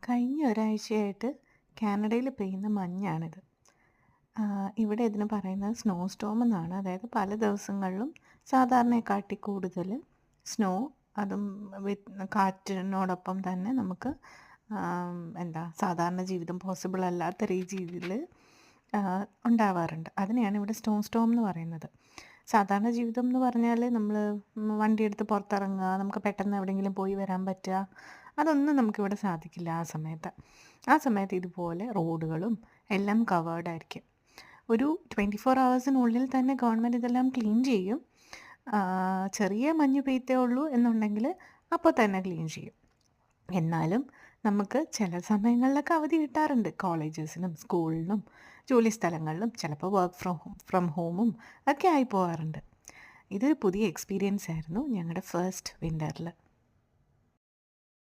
കഴിഞ്ഞ ഒരാഴ്ചയായിട്ട് കാനഡയിൽ പെയ്യുന്ന മഞ്ഞാണിത്. ഇവിടെ ഇതിന് പറയുന്നത് സ്നോ സ്റ്റോം എന്നാണ്. അതായത് പല ദിവസങ്ങളിലും സാധാരണയെക്കാട്ടി കൂടുതൽ സ്നോ, അതും കാറ്റിനോടൊപ്പം തന്നെ നമുക്ക് സാധാരണ ജീവിതം പോസിബിൾ അല്ലാത്ത രീതിയിൽ ഉണ്ടാവാറുണ്ട്. അതിനെയാണ് ഇവിടെ സ്നോ സ്റ്റോം എന്ന് പറയുന്നത്. സാധാരണ ജീവിതം എന്ന് പറഞ്ഞാൽ നമ്മൾ വണ്ടിയെടുത്ത് പുറത്തിറങ്ങുക, നമുക്ക് പെട്ടെന്ന് എവിടെയെങ്കിലും പോയി വരാൻ പറ്റുക, അതൊന്നും നമുക്കിവിടെ സാധിക്കില്ല ആ സമയത്ത് ഇതുപോലെ റോഡുകളും എല്ലാം കവേർഡ് ആയിരിക്കും. ഒരു 24 ഹവേഴ്സിനുള്ളിൽ തന്നെ ഗവൺമെൻറ് ഇതെല്ലാം ക്ലീൻ ചെയ്യും. ചെറിയ മഞ്ഞ് പെയ്ത്തേ ഉള്ളൂ എന്നുണ്ടെങ്കിൽ അപ്പോൾ തന്നെ ക്ലീൻ ചെയ്യും. എന്നാലും നമുക്ക് ചില സമയങ്ങളിലൊക്കെ അവധി കിട്ടാറുണ്ട്. കോളേജസിനും സ്കൂളിനും ജോലി സ്ഥലങ്ങളിലും ചിലപ്പോൾ വർക്ക് ഫ്രം ഹോമും ഒക്കെ ആയി പോകാറുണ്ട്. ഇതൊരു പുതിയ എക്സ്പീരിയൻസ് ആയിരുന്നു ഞങ്ങളുടെ ഫസ്റ്റ് വിൻ്ററിൽ.